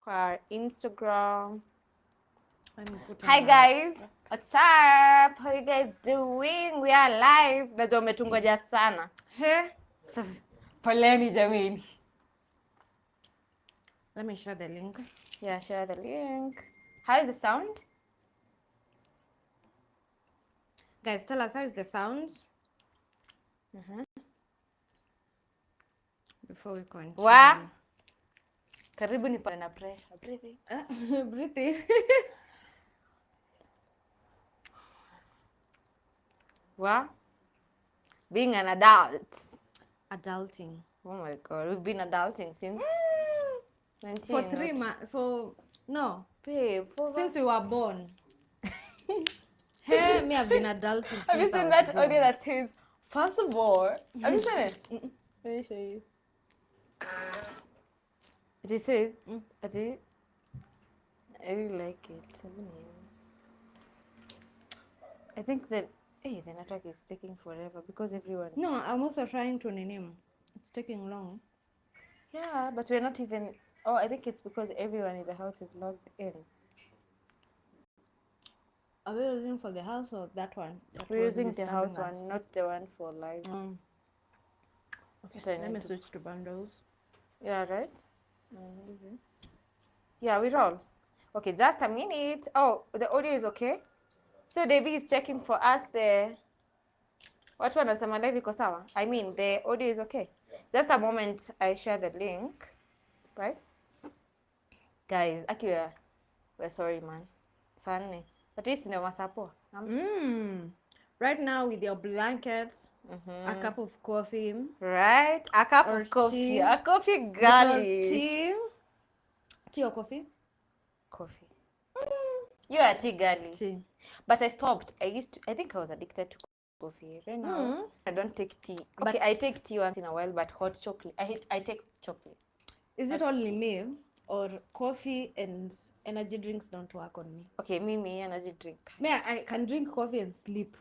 Our Instagram. Hi guys, what's up? How you guys doing? We are live. Najua umetungoja sana. Poleni jamini. Let me share the link. Yeah, share the link. How is the sound? Guys, tell us how is the sound? Before we continue. Wa? Karibu nipate na pressure. Breathe in. Breathe in. Wa? Being an adult. Adulting. Oh my god, we've been adulting since 19. For 3 months. Babe, since we were born. Hey, me, I've been adulting since have you seen that audio that says, first of all, have you seen it? Let me show you. It says, I really like it. I think that, hey, the network is taking forever because everyone... No, I'm also trying to name. It's taking long. Yeah, but we're not even... Oh, I think it's because everyone in the house is logged in. Are we using for the house or that one? We're using the house one, not the one for live. Okay, let me switch to bundles. Yeah, right? Yeah, we roll. Okay, just a minute. Oh, the audio is okay. So Debbie is checking for us the... What one nasema live iko sawa? I mean, the audio is okay. Just a moment, I share the link. Right? Guys, actually, we're sorry, man. Sunny. But it's no masapo. Right now with your blankets, a cup of coffee. Right? A cup of coffee. Tea. A coffee girl. Tea or coffee? Coffee. You're a tea girly. Tea. But I stopped. I think I was addicted to coffee. Right now, I don't take tea. Okay, I take tea once in a while, but hot chocolate. I take chocolate. Is it only me? Or coffee and energy drinks don't work on me? Okay, me energy drink. Me, I can drink coffee and sleep.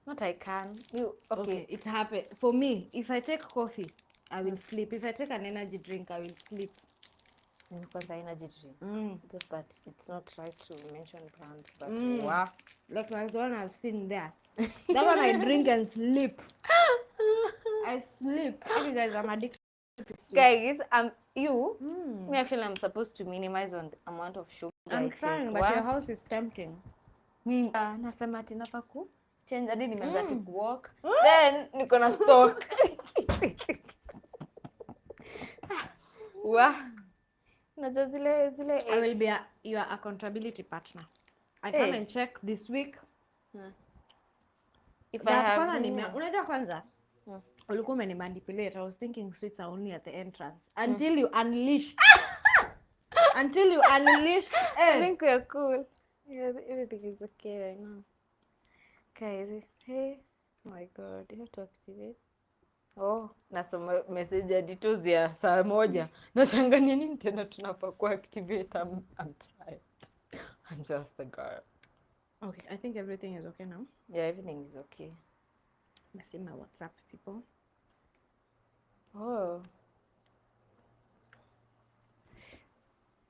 Not I can. You okay? It happens. For me, if I take coffee, I will sleep. If I take an energy drink, I will sleep. Because the energy drink. Just that it's not right to mention brands, but wow. Like the one I've seen there. That one I drink and sleep. I sleep. Okay, guys, I'm addicted to sweets. Guys, me actually I'm supposed to minimize on the amount of sugar I'm trying, but your house is tempting. Me nasema ati nafaa ku change hadi nimeanza to walk. Then niko na stock. Wow. Najua zile I will be your accountability partner. I come and check this week. If I have unajua kwanza ulikuwa umenimanipulate. I was thinking sweets are only at the entrance until you unleashed. Until you unleashed. I think we're cool. Yeah, everything is okay right now. Guys, hey, oh my god, you have to activate. Oh, nasoma message hadi tu zia saa moja. Nashangania nini tena tunafaa ku activate. I'm tired. I'm just a girl. Okay, I think everything is okay now. Yeah, everything is okay. I see my WhatsApp people. Oh.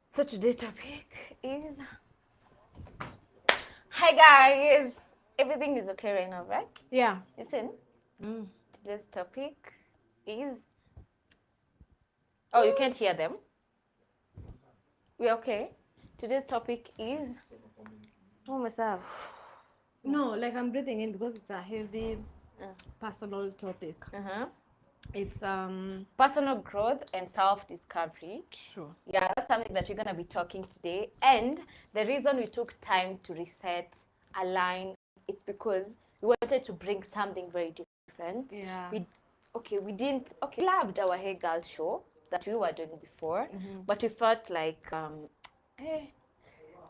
So today's topic is... Hi guys! Everything is okay right now, right? Yeah. Listen. Today's topic is... Oh, you can't hear them? We're okay? Today's topic is... Oh, myself. No, like I'm breathing in because it's a heavy personal topic. It's personal growth and self-discovery. True. Yeah, that's something that we're going to be talking today. And the reason we took time to reset, align, it's because we wanted to bring something very different. Yeah. We loved our Hey Girl show that we were doing before, but we felt like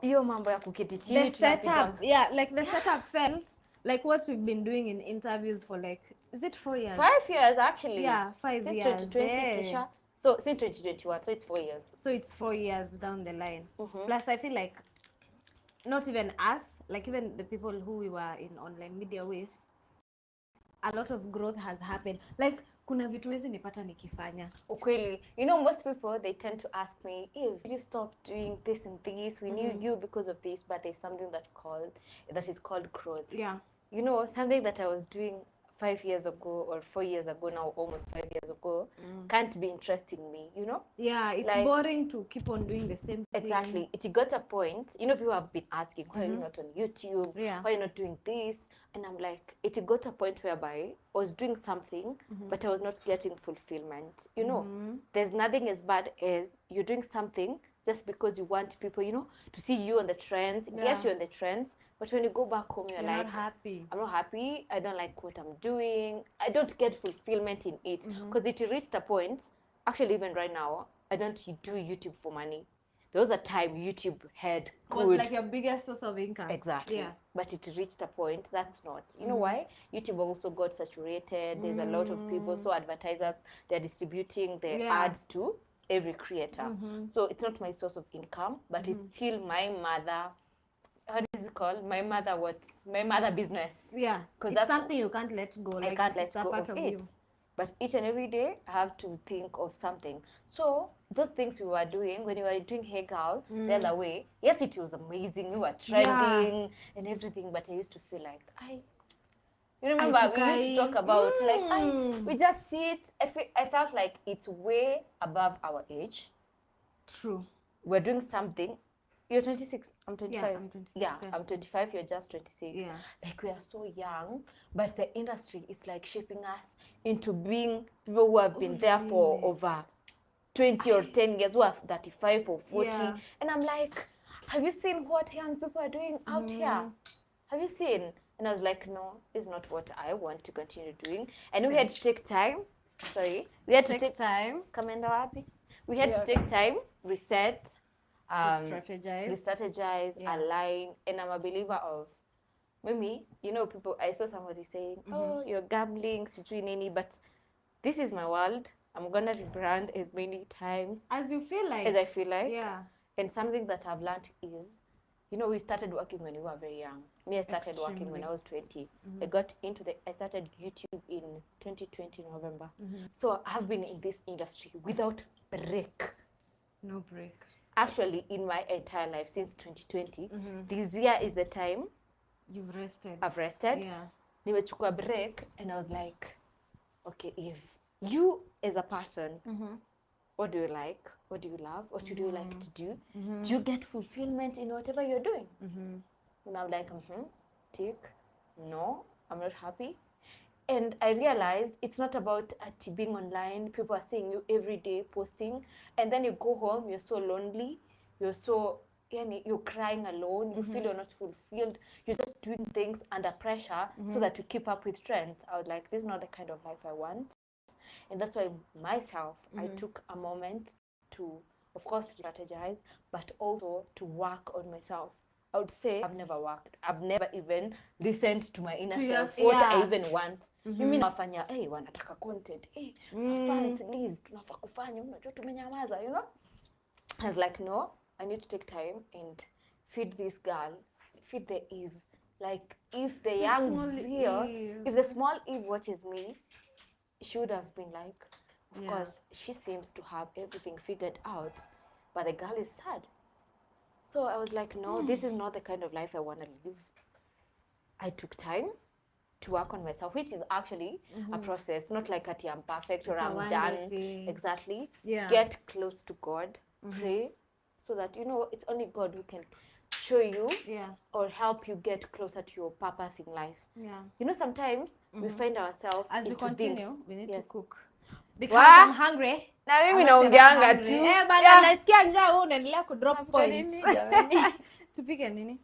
hiyo mambo ya kuketi chini, the setup, the setup felt like what we've been doing in interviews for like, is it 4 years? 5 years actually. Yeah, 5 years. 2020, Kisha. So since 2021, so it's 4 years. So it's 4 years down the line. Plus I feel like not even us, like even the people who we were in online media with, a lot of growth has happened. Like kuna vitu wezi nipata nikifanya. Ukweli, you know, most people, they tend to ask me, if you stop doing this and this, we knew you because of this, but there's something that is called growth. Yeah. You know, something that I was doing 5 years ago or 4 years ago now, almost 5 years ago, can't be interesting me, you know? Yeah, it's like, boring to keep on doing the same thing. Exactly. It got a point, you know, people have been asking, why are you not on YouTube? Yeah. Why are you not doing this? And I'm like, it got a point whereby I was doing something, but I was not getting fulfillment. You know, there's nothing as bad as you're doing something just because you want people, you know, to see you on the trends. Yeah. Yes, you're on the trends, but when you go back home, you're like, not happy. I'm not happy. I don't like what I'm doing. I don't get fulfillment in it. Because it reached a point, actually even right now, I don't do YouTube for money. There was a time YouTube had good. Was like your biggest source of income. Exactly. Yeah. But it reached a point that's not. You know why? YouTube also got saturated. There's a lot of people, so advertisers, they're distributing their ads to every creator. So it's not my source of income, but it's still my mother. What is it called? My mother business. Yeah. Because that's something you can't let go. Like, I can't let go of it. You. But each and every day, I have to think of something. So those things we were doing, when we were doing Hey Girl, the other way, yes, it was amazing. We were trending and everything, but I used to feel like, you remember, we used to talk about, we just see it. I felt like it's way above our age. True. We're doing something. You're 26, I'm 25. Yeah, I'm 26. Yeah, I'm 25, you're just 26. Yeah. Like, we are so young, but the industry is like shaping us into being people who have been there for over 20 or 10 years, who are 35 or 40. Yeah. And I'm like, have you seen what young people are doing out here? Have you seen? And I was like, no, it's not what I want to continue doing. And we had to take time. Sorry. We had to take time. We had to take time, reset, re-strategize, align. And I'm a believer of, Mimi, you know, people, I saw somebody saying, oh, you're gambling, but this is my world. I'm going to rebrand as many times as you feel like. As I feel like. Yeah. And something that I've learned is, you know, we started working when we were very young. Me, I started working when I was 20. I started YouTube in 2020 November. So I've been in this industry without break. No break. Actually, in my entire life since 2020, this year is the time you've rested. I've rested. Yeah. Nimechukua break, and I was like, okay, if you as a person, what do you like? What do you love? What do you like to do? Do you get fulfillment in whatever you're doing? And I'm like, tick. No, I'm not happy. And I realized it's not about being online. People are seeing you every day posting, and then you go home, you're so lonely, you're crying alone, you feel you're not fulfilled, you're just doing things under pressure so that you keep up with trends. I was like, this is not the kind of life I want. And that's why myself, I took a moment to, of course, strategize, but also to work on myself. I would say I've never worked. I've never even listened to my inner self. What I even want. Mimi nafanya, wanataka content. Fans, Liz, tunafaa kufanya. Unajua tumenyamaza, you know? I was like, no, I need to take time and feed this girl, feed the Eve. Like, if the young Eve, if the small Eve watches me, she would have been like, of course, she seems to have everything figured out, but the girl is sad. So I was like, no, this is not the kind of life I want to live. I took time to work on myself, which is actually a process, not like I'm perfect or I'm done. Exactly. Yeah. Get close to God, pray, so that, you know, it's only God who can show you or help you get closer to your purpose in life. Yeah. You know, sometimes we find ourselves as we continue, things. we need to cook. Because I'm hungry. Na mimi naongeanga tu. Bana nasikia njaa, wewe unaendelea ku drop points. Tupike nini?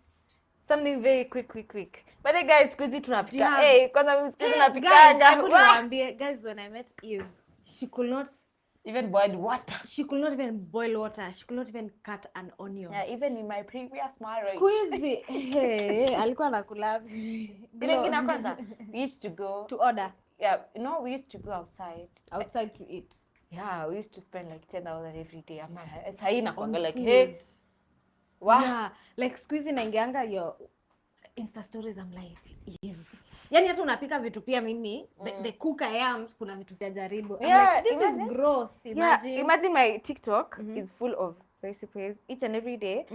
Something very quick. But the guys, squeeze tunapika. Kwanza mimi squeeze napikanga. Guys, when I met Eve, she could not even boil water. She could not even boil water. She could not even cut an onion. Yeah, even in my previous marriage. Squeeze. Alikuwa anakula. Ile ngine kwanza, we used to go to order. Yeah, no, we used to go outside to eat. Yeah, we used to spend like 10,000 every day. I'm like, hey, wow. Yeah, like squeezing naingianga your Insta stories. I'm like, Eve. Yani hata unapika vitu pia mimi the cook I am kuna vitu sijajaribu. I'm Yeah, like, this is growth. Imagine. Yeah, imagine my TikTok is full of recipes each and every day.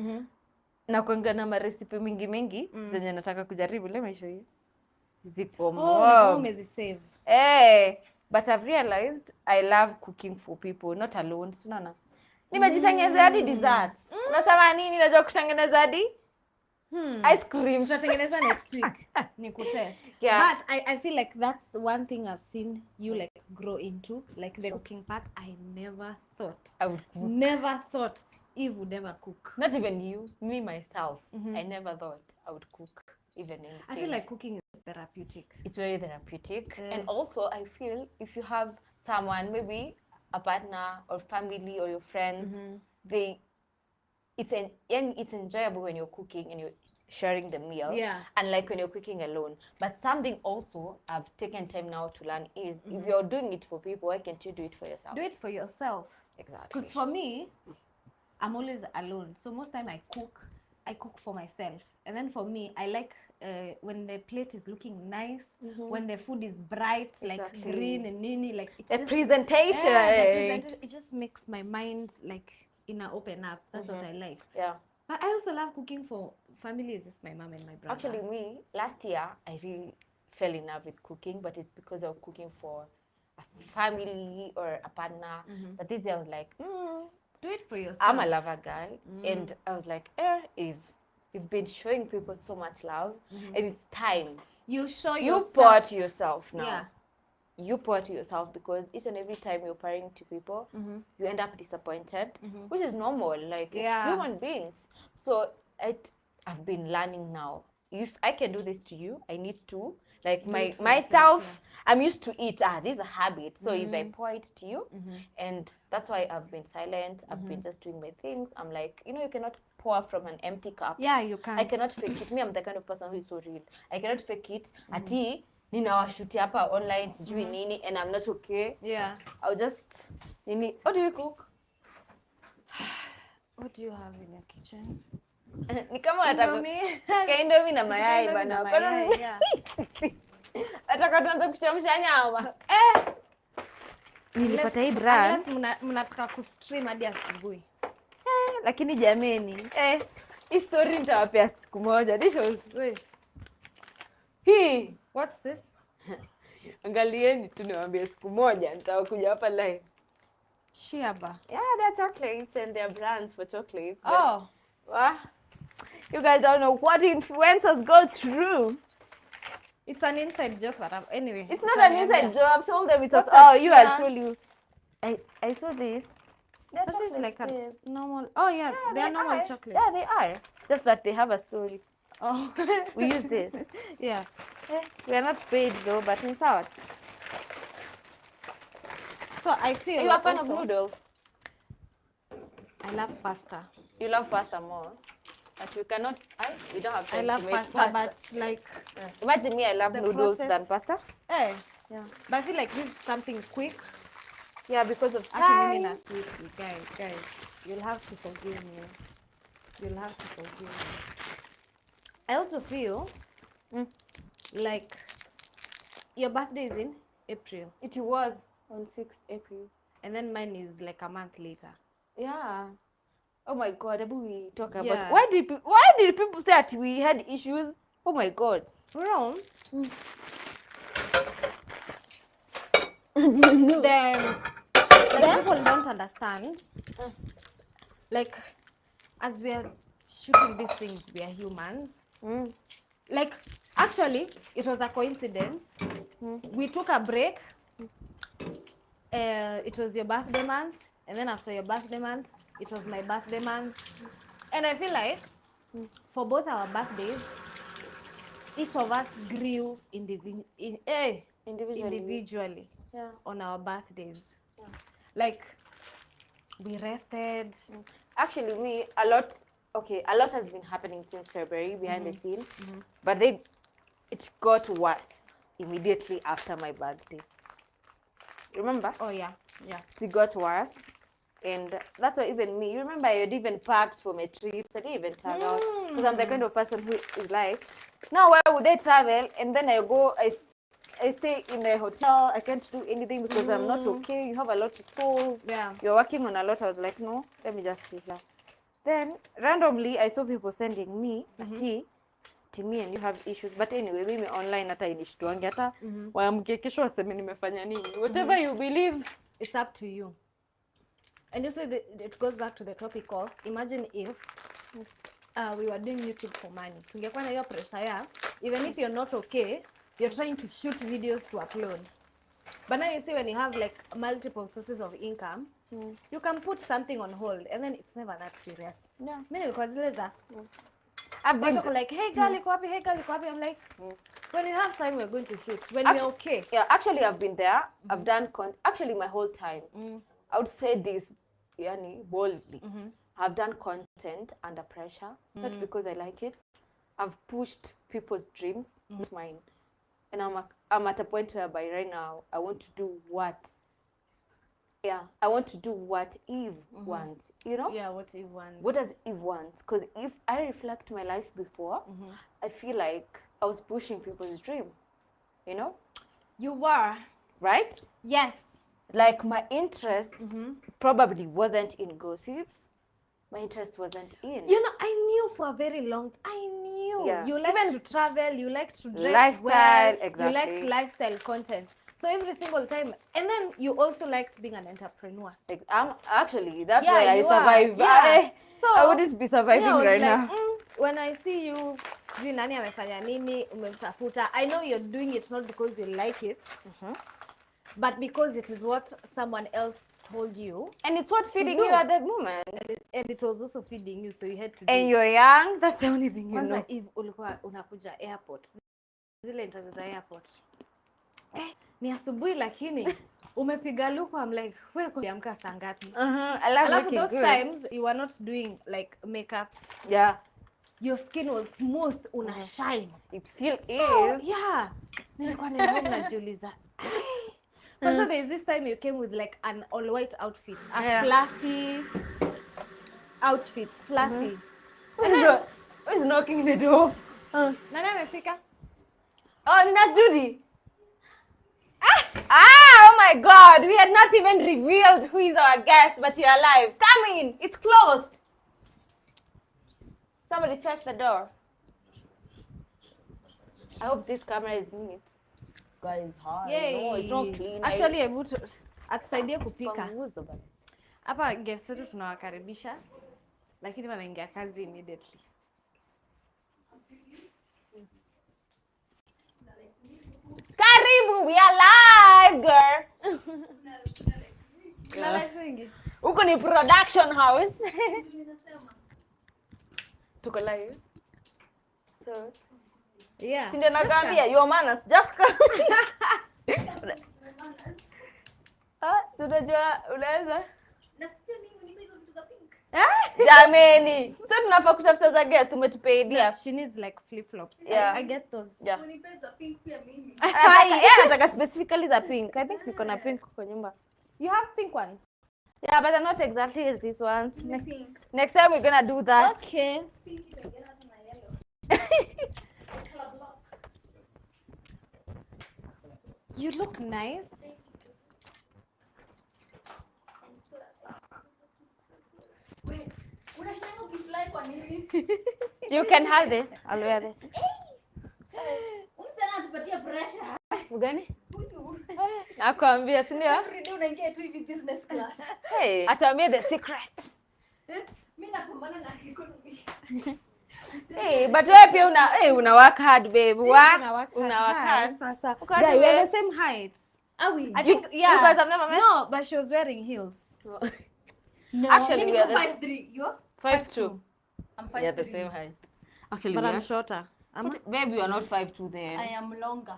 Na kuanga na recipe mingi zenye nataka kujaribu. Let me show you. Ziko na umezisave. But I've realized I love cooking for people, not alone. Unaona? Nimejitengeneza hadi desserts. Unasema nini najua kutengeneza hadi? Ice cream. Tutatengeneza next week. Ni kutest. Yeah. But I feel like that's one thing I've seen you like grow into, like the cooking part. I never thought. I would cook. Never thought Eve would ever cook. Not even you, me myself. I never thought I would cook even anything. I feel like cooking is therapeutic. It's very therapeutic. And also I feel if you have someone, maybe a partner or family or your friends, it's enjoyable when you're cooking and you're sharing the meal. Yeah. Unlike when you're cooking alone. But something also I've taken time now to learn is if you're doing it for people, why can't you do it for yourself? Do it for yourself. Exactly. Because for me, I'm always alone. So most time I cook for myself. And then for me, I like when the plate is looking nice, when the food is bright, like green and nini, like it's the just, presentation. It just makes my mind like open up. That's what I like. Yeah. But I also love cooking for family. It's just my mom and my brother. Actually, me, last year, I really fell in love with cooking, but it's because I was cooking for a family or a partner. But this year I was like, do it for yourself. I'm a lover girl. And I was like, Eve, you've been showing people so much love, and it's time. You show yourself. You pour to yourself now. Yeah. You pour to yourself because each and every time you're pouring to people, you end up disappointed, which is normal. Like, it's human beings. So I've been learning now. If I can do this to you, I need to. Like myself, I'm used to it. This is a habit. So if I pour it to you, and that's why I've been silent. I've been just doing my things. I'm like, you cannot pour from an empty cup. Yeah, you can't. I cannot fake it. Me, I'm the kind of person who is so real. I cannot fake it. Ati ninawashuti hapa online sijui nini, and I'm not okay. Yeah. I'll just nini. What do you cook? What do you have in your kitchen? Ni kama unataka Indomie na mayai bana. Nataka tuanze kuchemsha nyama. Nilipata hii brand. Mnataka kustream hadi asubuhi. Lakini jameni, hii story nitawapea siku moja. Hii. What's this? Angalieni tu niwaambie siku moja nitakuja hapa live. Shiaba. Yeah, they're chocolates and they're brands for chocolates. Oh. You guys don't know what influencers go through. It's an inside joke that anyway. It's not an inside joke. I've told them it was, I told you. I saw this. They're chocolates, like a normal. Oh yeah, they're normal chocolates. Yeah, they are. Just that they have a story. Oh. We use this. Yeah. We are not paid though, but it's out. So I feel. You are a fan of noodles? I love pasta. You love pasta more? But we cannot. We don't have time I love to make pasta, but like. Imagine me, I love noodles than pasta. Yeah. But I feel like this is something quick. Yeah, because of time. Guys, you'll have to forgive me. I also feel like your birthday is in April. It was on 6th April. And then mine is like a month later. Yeah. Oh my God, we talk about Yeah. why did people say that we had issues? Oh my God. Wrong. People don't understand. Like, as we are shooting these things, we are humans. Like, actually, it was a coincidence. We took a break. It was your birthday month, and then after your birthday month, it was my birthday month. And I feel like for both our birthdays, each of us grew individually. Yeah. On our birthdays. Yeah. Like, we rested. Actually, a lot has been happening since February behind the scene. But it got worse immediately after my birthday. Remember? Oh, yeah. It got worse. And that's why even me, you remember I had even packed for my trips. I didn't even travel because I'm the kind of person who is like, now why would I travel? And then I stay in a hotel. I can't do anything because I'm not okay. You have a lot to solve. Yeah. You're working on a lot. I was like, no, let me just stay here. Then randomly, I saw people sending me a tea. Me and you have issues, but anyway, mimi online hata inishtuangi hata waamke kesho waseme nimefanya nini. Whatever you believe, it's up to you. And you see, it goes back to the topic of, imagine if we were doing YouTube for money. Tungekuwa na hiyo pressure ya, even if you're not okay, you're trying to shoot videos to upload. But now you see, when you have like multiple sources of income, you can put something on hold, and then it's never that serious. Yeah. Mimi nilikuwa zile za I've been like, hey girl, iko wapi? Hey girl, iko wapi? I'm like, when you have time, we're going to shoot. When we're okay. Yeah, actually, I've been there. I've done actually my whole time. I would say this, yani, boldly. I've done content under pressure, not because I like it. I've pushed people's dreams, not mine. And I'm at a point whereby right now I want to do what. Yeah, I want to do what Eve wants, you know? Yeah, what Eve wants. What does Eve want? Because if I reflect my life before, I feel like I was pushing people's dream, you know? You were. Right? Yes. Like my interest probably wasn't in gossips. My interest wasn't in. You know, I knew for a very long time. I knew. Yeah. You like to travel, you like to dress Lifestyle, well, exactly. you liked lifestyle content. So every single time. And then you also liked being an entrepreneur. Like, actually, that's Yeah, why I you survive. Yeah. So I wouldn't be surviving I was right like, now. When I see you, sijui nani amefanya nini, umemtafuta. I know you're doing it not because you like it, but because it is what someone else told you. And it's what feeding you at that moment. And it was also feeding you, so you had to do And it. you're young, that's the only thing you know. Kwanza if ulikuwa unakuja airport, zile interviews za airport. Ni asubuhi lakini umepiga luku. I'm like, wewe kuamka saa ngapi? I love those good. times you were not doing like makeup. Yeah. Your skin was smooth, una shine. It still So, is. yeah. Nilikuwa nenda najiuliza. But so there's this time you came with like an all white outfit, a fluffy outfit, fluffy. Who is knocking the door? Nani amefika? Oh, Nina's Judy. Oh my God, we had not even revealed who is our guest, but you're alive. Come in, it's closed. Somebody check the door. I hope this camera is neat. Guys, hi. Yay. No, it's not clean. Actually, atusaidie kupika. Panguzo bana. Hapa guest wetu tunawakaribisha, lakini wanaingia kazi immediately. Karibu, we are live, girl. Na light wingi. Huko ni production house. Tuko live. So, Yeah. ndio nakwambia your manners just come. Tunajua unaweza. Nasikia mimi nipe hizo vitu za pink. Jameni. Sasa tunafaa kutafuta za guest umetupaidia. She needs like flip-flops. Yeah. I get those. Yeah. Unipe za pink pia mimi. Yeye anataka specifically za pink. I think niko na pink kwa nyumba. You have pink ones? Yeah, but they're not exactly as these ones. Pink. Next time we're gonna do that. Okay. Pink itaingia hata na yellow. Color block. You look nice. Wait, unashanga ukifly kwa nini? You can have this. I'll wear this. Umsana atupatia pressure. Mgani? Huyu. Nakwambia, si ndio? Every unaingia tu hivi business class. Hey, atuambie the secret. Mimi napambana na economy. Hey, but wewe pia una work hard, babe. Una work hard. Sasa. Uko Yeah, we babe. are the same height. Are we? I think, yeah. You guys have never met? No, but she was wearing heels. No. Actually, we are the 5'3". You're? 5'2". I'm 5'3". We are the same height. Actually, But we I'm are. shorter. Babe, you are not 5'2" then. I am longer.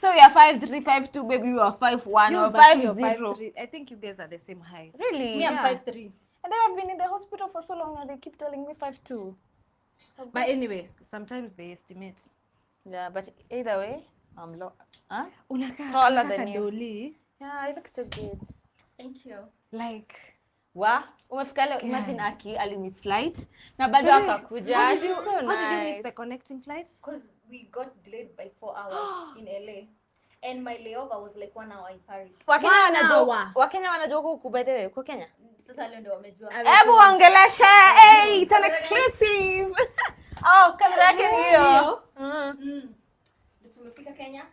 So we are 5'3", 5'2", baby, you are 5'1" or but you're 5'0". 5'3". I think you guys are the same height. Really? Me, I'm Yeah. 5'3". And they have been in the hospital for so long and they keep telling me 5'2". But anyway, sometimes they estimate. Yeah, but either way, I'm low. Huh? Unakaa Taller kaka than you. Dolly. Yeah, I look so good. Thank you. Like Umefika leo, imagine Aki alimiss flight na bado akakuja. How did you miss the connecting flight? Because we got delayed by 4 hours in LA. And my layover was like 1 hour in Paris. Wakenya wanajua huku by the way, uko Kenya? Sasa leo ndio wamejua. Hebu ongelesha, it's an exclusive. Kamera yake ni hiyo. Tumefika Kenya.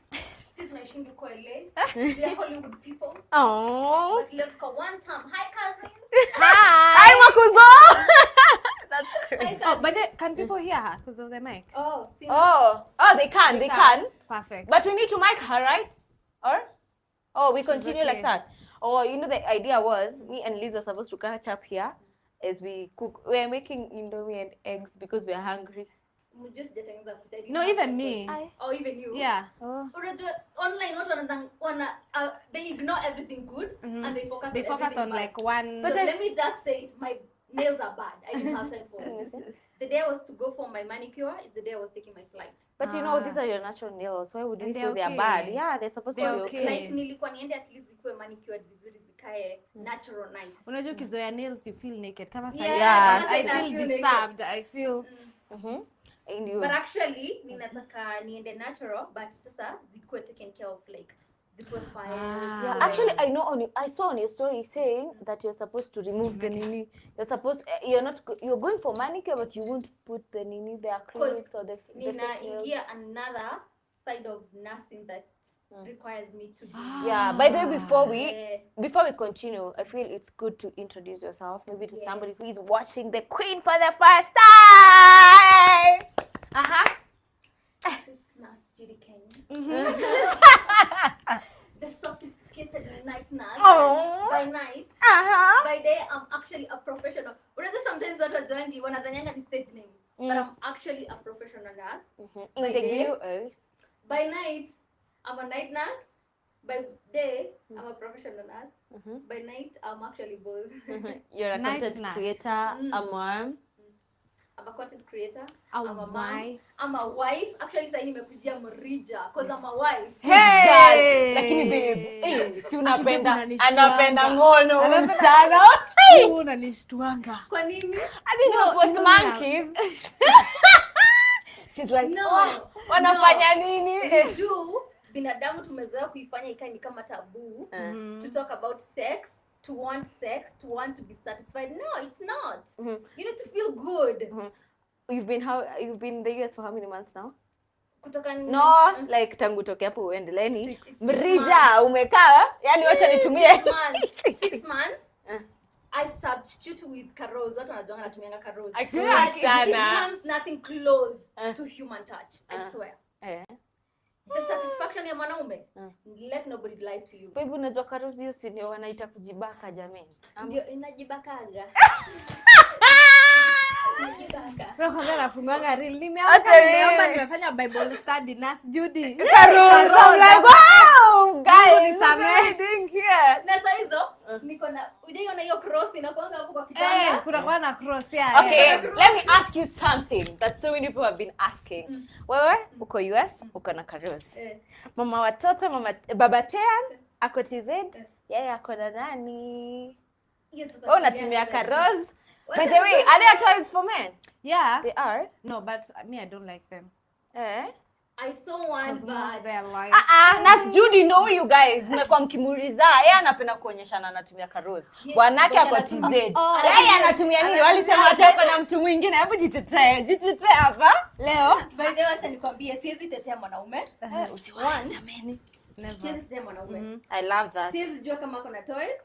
Sisi tunaishi kwa LA. We are Hollywood people. But leo tuko one time. Hi cousins. Hi Makuzo. That's crazy. But can people hear her because of the mic? They can. Perfect. But we need to mic her, right? Or we continue like that. The idea was me and Liz were supposed to catch up here as we cook. We're making indomie and eggs because we're hungry. No, even me. Or even you. Yeah. Online, they ignore everything good and they focus. They focus on like one. So let me just say it. My nails are bad. I didn't have time for it. The day I was to go for my manicure is the day I was taking my flight. But these are your natural nails. Why would you say they are bad? Yeah, they're supposed to be okay. Like nilikuwa niende at least ikuwe manicured vizuri zikae natural nice. Unajua ukizoea nails you feel naked. Kama sasa I feel disturbed. I feel But actually ninataka niende natural but sasa zikuwe taken care of like zikuwe fine. Yeah, actually I saw on your story saying that you're supposed to remove the nini. You're going for manicure but you won't put the nini, the acrylics or the ninaingia another side of nursing that requires me to do. Yeah, by the way, before we continue, I feel it's good to introduce yourself maybe to somebody who is watching the Queen for the first time. This is Nurse Judy Kenya. The sophisticated night nurse. By night. By day, I'm actually a professional. Sometimes what I join the one of the stage name, but I'm actually a professional nurse. In the viewers. By night, I'm a night nurse. By day, I'm a professional nurse. By night, I'm actually both. You're a content creator, a mom. I'm a content creator. I'm a mom. I'm a wife. Actually, sasa nimekujia mrija because I'm a wife. Hey! Lakini babe, si unapenda anapenda ngono msichana. Unanishtuanga. Kwa nini? I didn't know post monkeys. She's like, wanafanya nini? Juu binadamu tumezoea kuifanya ikae ni kama taboo to talk about sex. To want sex, to want to be satisfied. No, it's not. You need to feel good. You've been in the US for how many months now? Like tangu toke hapo uendeleni. Mrija umekaa, yani wacha nitumie 6 months. I substitute with carols. Watu wanajuanga natumianga carols. It becomes nothing close to human touch. I swear. The satisfaction ya mwanaume. Let nobody lie to you. Babe, unajua carols hiyo si ndio wanaita kujibaka jamani. Ndio inajibakaga. Wewe kama unafunganga reel nimeomba nimefanya Bible study Nurse Judy. Carols. I'm like, wow, guys, nisamee here. Na sasa hizo niko na unaiona hiyo cross inakuanga hapo kwa kitanda. Kuna kwa na cross ya. Okay, let me ask you something that so many people have been asking. Wewe uko US, uko na carols. Mama watoto, baba Tean, ako TZ, yeye ako na nani? Yes, Unatumia carols. By the way, are there toys for men? Yeah. They are. No, but me, I don't like them. I saw one, but they're like. Nurse Judy, know you guys. Mmekuwa mkimuriza. Yeye anapenda kuonyeshana anatumia carols. Bwanake ako TZ. Yeye anatumia nini? Walisema atako na mtu mwingine. Hebu jitetee hapa leo. By the way, acha nikwambie, siwezi tetea mwanaume. Usiwache jamani. Siwezi tetea mwanaume. I love that. Siwezi jua kama ako na toys.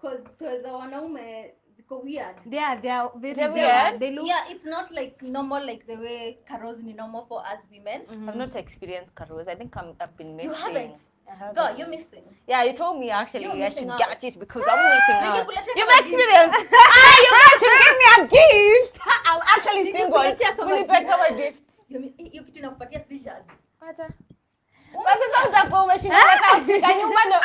Because toys za wanaume ziko weird. They are very weird. They look. Yeah, it's not like normal like the way carols ni normal for us women. I've not experienced carols. I think I've been missing. You haven't? Go, you're missing. Yeah, you told me actually I should get it because I'm Ah, missing out. ningekuletea You've kama experienced. You guys should give me a gift. I'm actually single. Ningekuletea kama Unipeleka kama gift. Hiyo kitu inakupatia seizures. Acha. Basi sasa utakuwa umeshindana kufika nyumba ndo.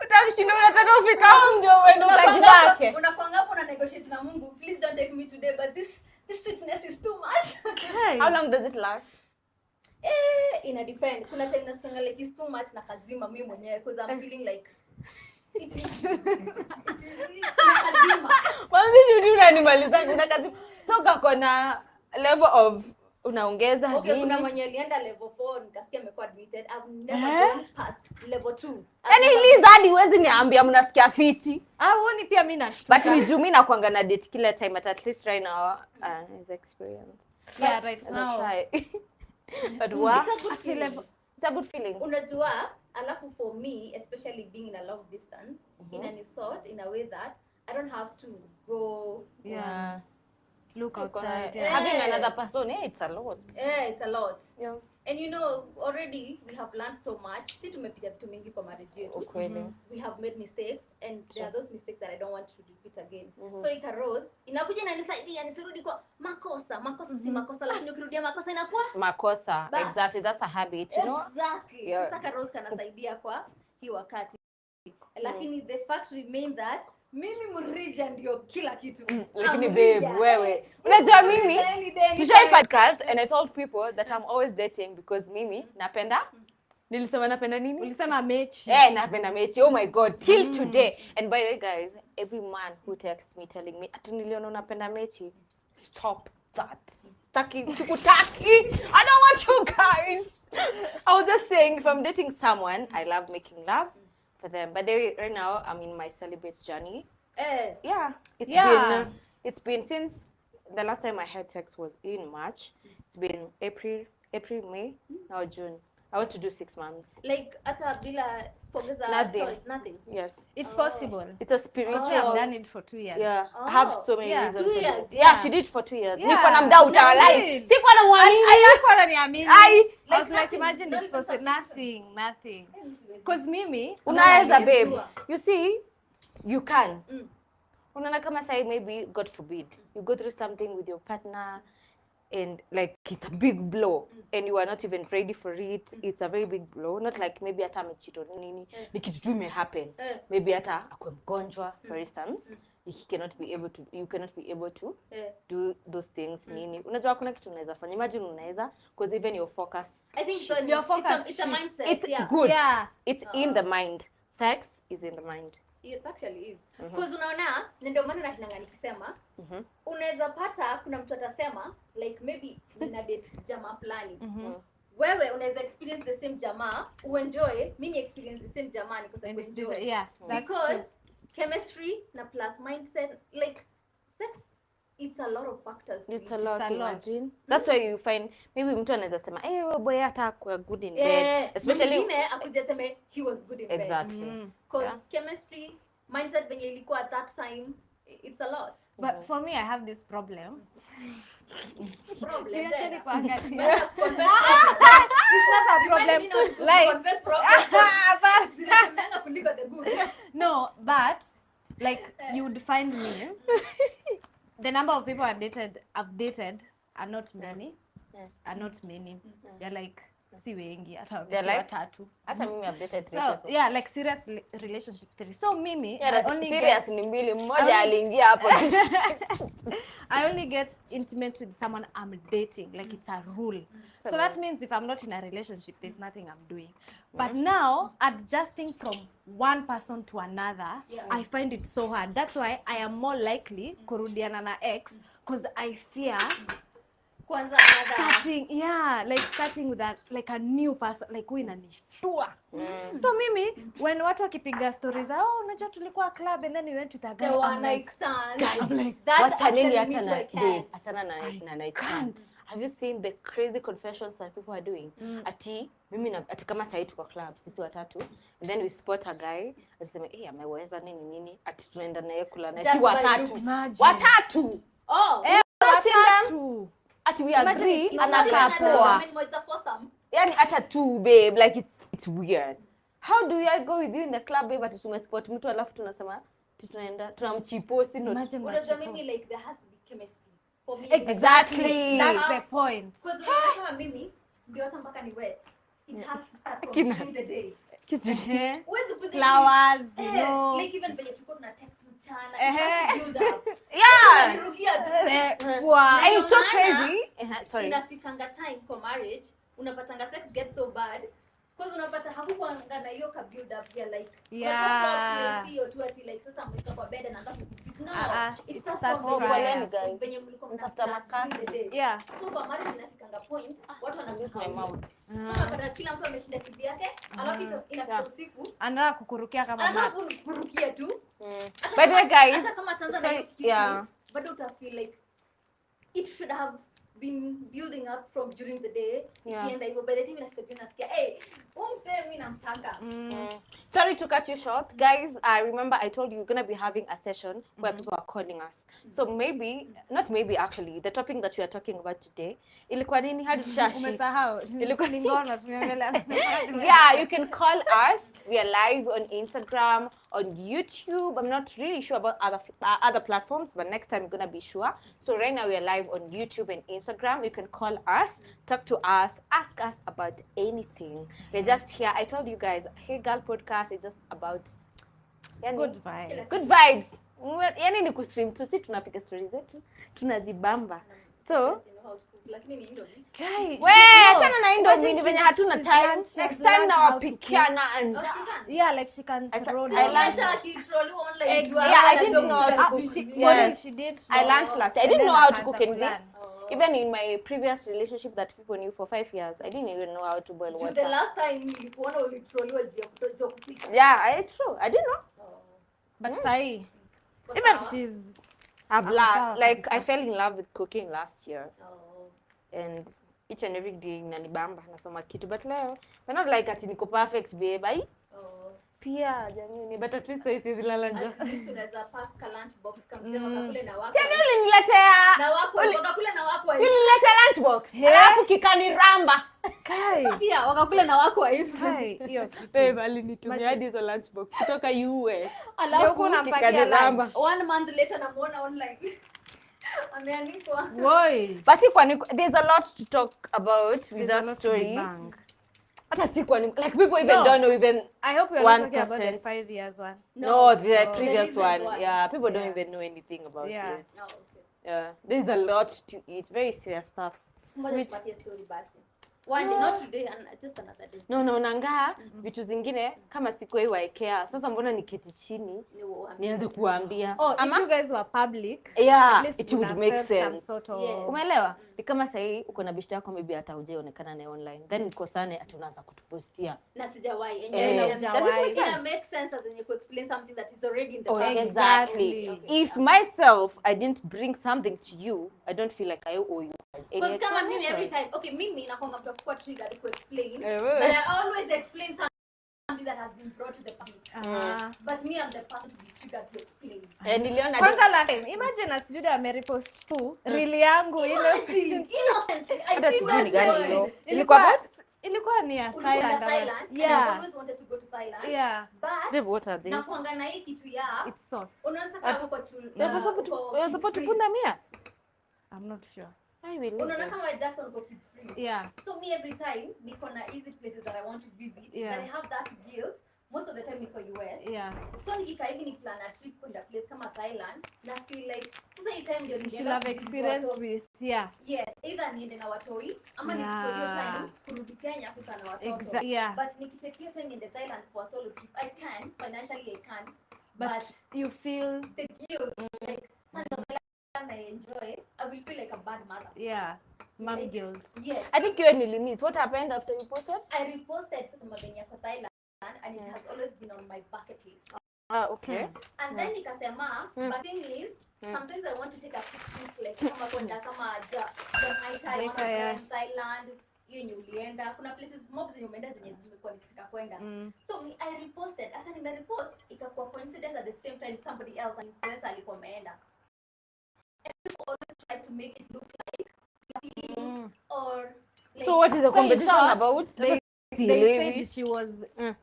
Utamshinda unataka ufika home ndio uende ukajibake. Unakuanga hapo na negotiate na Mungu. Please don't take me today but this sweetness is too much. Okay. How long does it last? Ina depend. Kuna time nasikia like it's too much na kazima mimi mwenyewe because I'm feeling like Mwanzo Judy unanimaliza kuna kazi. Toka kona level of unaongeza okay, kuna mwenye alienda level 4 nikasikia amekuwa admitted. I've never gone past level 2. Yaani Liza hadi huwezi niambia mnasikia fiti. Huoni pia mimi nashtuka. But ni juu mimi nakuanga na date kila time at least right now is experience. Yeah, right now. But what? It's a good feeling. Unajua, alafu for me, especially being in a long distance, in any sort, in a way that I don't have to go look outside. Having another person, it's a lot. It's a lot. Yeah. And you know, already we have learned so much. Si tumepitia vitu mingi kwa marriage yetu. We have made mistakes and there are those mistakes that I don't want to repeat again. So ikarose, inakuja inanisaidia nisirudi kwa makosa si makosa, lakini ukirudia makosa inakuwa makosa. Exactly, that's a habit, you know. Exactly. Sasa karose kanasaidia kwa hii wakati. Lakini the fact remains that mimi mrija ndio kila kitu. Lakini babe, wewe. Unajua mimi tushai podcast and I told people that I'm always dating because mimi napenda nilisema napenda nini? Ulisema mechi. Napenda mechi. Oh my god, till today. And by the way guys, every man who texts me telling me ati niliona unapenda mechi, stop that. Sikutaki. I don't want you guys. I was just saying if I'm dating someone, I love making love for them. But right now I'm in my celibate journey. It's been since the last time I had sex was in March. It's been April, May, now June. I want to do 6 months. Like ata bila pongeza nothing. Yes. It's possible. It's a spiritual. Because I've done it for 2 years. Yeah. I have so many reasons. 2 years. Yeah, she did for 2 years. Niko na mdau utawalai. Sikuwa na mwamini. Haikuwa ananiamini. I was like, imagine it's possible. Nothing. Because mimi unaweza babe. You see, you can. Unaona kama say maybe God forbid you go through something with your partner and like it's a big blow and you are not even ready for it. It's a very big blow, not like maybe hata amechito nini ni kitu tu may happen. Maybe hata akwe mgonjwa for instance, you cannot be able to do those things nini. Unajua kuna kitu unaweza fanya. Imagine unaweza because even your focus, I think so your focus it's a mindset. It's good. It's in the mind. Sex is in the mind. It actually is. Because unaona, ndio maana nashinanga nikisema, unaweza pata kuna mtu atasema like maybe nina date jamaa fulani. Wewe unaweza experience the same jamaa, uenjoy, mimi experience the same jamaa ni kwa enjoy. Because chemistry na plus mindset, like sex, it's a lot of factors. It's a lot. Imagine. That's why you find maybe mtu anaweza sema wewe boy hata kwa good in bed, especially mwingine akuja sema he was good in bed. Exactly. Because chemistry, mindset venye ilikuwa at that time, it's a lot. But for me I have this problem. It's not a problem. No, but like you would find me the number of people I've dated are not many. They're like si wengi hata watatu. Hata mimi I've dated 3 people. So yeah, like serious relationship 3. So mimi I only serious ni mbili, mmoja aliingia hapo. I only get intimate with someone I'm dating, like it's a rule. So that means if I'm not in a relationship, there's nothing I'm doing. But now, adjusting from one person to another, I find it so hard. That's why I am more likely kurudiana na ex, because I fear starting with like a new person, like who inanishtua. So mimi when watu wakipiga stories unajua tulikuwa club and then we went to the guy, I'm like that's actually hata na night stand. Have you seen the crazy confessions that people are doing? Ati kama sasa tuko club sisi watatu and then we spot a guy anasema ameweza nini ati tunaenda naye kula na si watatu. Watatu. Ati we agree anakaa poa. Yani hata tu babe, like it's weird. How do I go with you in the club babe ati tumespot mtu alafu tunasema tunaenda tunamchipo si not. Unajua mimi like there has to be chemistry for me. Exactly. That's the point. Because kama mimi ndio hata mpaka ni wet. It has to start from the day. Flowers, like even when you na text mchana, and it's so crazy. Sorry. Inafikanga time for marriage, unapatanga sex gets so bad, Because unapata hakukuanga na hiyo ka build up ya like Yeah. tu ati like sasa mweka kwa bed na anza no It starts starts from prior. venye mlikuwa Mtafuta mnastart makasi. the day. Yeah. So kwa marriage inafikanga point watu My wanasema mouth. so unapata kila mtu ameshinda kivi yake alafu inafika usiku Anataka kukurukia kama anataka Max. kurukia tu. By the way, guys, Hata kama Tanzania sorry, hiyo kitu, yeah. bado uta feel like it should have been building up from during the day. Yeah. Ikienda hivyo by the time inafika jioni nasikia umsee mimi namtaka. Sorry to cut you short, guys. I remember I told you we're gonna be having a session where people are calling us. So maybe, not maybe actually, the topic that we are talking about today, ilikuwa nini hadi tushashi. Umesahau. Ilikuwa Ni ngono tumeongelea. Yeah, you can call us. We are live on Instagram, on YouTube. I'm not really sure about other platforms, but next time we're gonna be sure. So right now we are live on YouTube and Instagram. You can call us, talk to us, ask us about anything. We're just here. I told you guys, Hey Girl podcast is just about Good vibes. good vibes. Yani ni kustream tu, si tunapiga stories zetu, tunajibamba. So Lakini ni ndio. Guys, we achana na Indomie ni venye hatuna time. Next time nawapikia na anda. yeah, like she can throw I down. learned- Hata akitroli online. Yeah, I didn't know how to cook. Yes. She did. I learned last. I And didn't then know how to akaanza cook anything. kulearn. Even in my previous relationship that people knew for 5 years, I didn't even know how to boil The water. last time nilikuona ulitroliwa juu ya kutojua kupika. Yeah, true. I didn't know. But sahi, Even she's I've sawa learned. Like kabisa. I fell in love with cooking last year, Oh. and each and every day inanibamba nasoma kitu. But leo, but not like ati niko perfect babe. Oh. Pia jamani, but at least siwezi lala njaa. At least unaweza pack ka lunch box kamsema wakakule na wako. Tena uliniletea. Na wako wakakule na wako. Uliniletea lunchbox. Alafu kikaniramba. Kai. Pia wakakule na wako hivi. Kai, hiyo kitu. Babe alinitumia hadi hizo lunchbox kutoka US. Ndio Alafu unampakia kikaniramba. lunch. 1 month later namuona online. Ameandikwa. Woi. But si kwani, there's a lot to talk about with There's a that lot to story. debunk. Hata si kwani, like people even No. don't know even. I hope you're not 1%. talking about the 5 years one. No, the No. previous The one. recent one. Yeah, people don't Yeah. even know anything about Yeah. it. Oh, okay. Yeah, there's a lot to it. Very serious stuff. Ngoja Which- tupatie story basi. One day, not today, and just another day. No, naonanga vitu zingine kama sikuwahi waekea. Sasa mbona niketi chini nianze kuambia? Oh, Ama if you guys were public, yeah, at least it you would have make felt some sense. sort of Yes. Umeelewa? Ni kama sahii uko na beshte yako maybe hata hujaonekana naye online. Then mkosane ati unaanza kutupostia. Na sijawahi. Eh, does it make Ina make sense as in you could explain something that is already in the Oh, family. exactly. Exactly. If myself I didn't bring something to you, I don't feel like I owe you any Because kama mimi every explanation. time, okay, mimi nakwanga mtu akuwa triggered to explain, Eh, but I always explain something that has been brought to the public. But me, I'm the person to be triggered to explain. Niliona kwanza la imagine as Judy amerepost tu reel yangu Innocent. I hata see sijui ni my gani story. hiyo. Ilikuwa about ilikuwa ni ya Ulikuwa Thailand. Thailand, and I've Yeah. always wanted to go to Thailand. Yeah. But Dave, what are these? nakuanga na hii kitu ya It's sauce. unaona kama kwa tu You're supposed to put them here. I'm not sure. I will. unaona kama Jackson kwa kids free. Yeah. So me every time niko na easy places that I want to visit, Yeah. but I have that guilt. Most of the time niko US. Yeah. So nikikaa hivi ni plan a trip kwenda place kama Thailand na feel like sasa hii time ndio You should ningeenda have kuvisit experience watu. with yeah. Yes, either niende na watoi ama nichukue hiyo Yeah. time kurudi Kenya kukaa na watoto. Exactly. Yeah. But nikitake hiyo time niende Thailand for a solo trip, I can, financially I can. But you feel The guilt, like Thailand I enjoy, I will feel like a bad mother. yeah, mom Like- guilt. Yes. I think you and Lilimis. What happened after you posted? I reposted sasa mabenye kwa Thailand and it has always been on my bucket list. Ah, okay. And then nikasema, but thing is, sometimes I want to take a quick trip like kama kwenda kama Jamaica, yeah. Thailand, hiyo yenye ulienda. Kuna places mob zenye umeenda zenye zimekuwa nikitaka kwenda. So I reposted. After nimerepost, ikakuwa coincidence at the same time somebody else, an influencer alikuwa ameenda. And people always try to make it look like or like, So what is the So in competition short, about? They Sielewi. said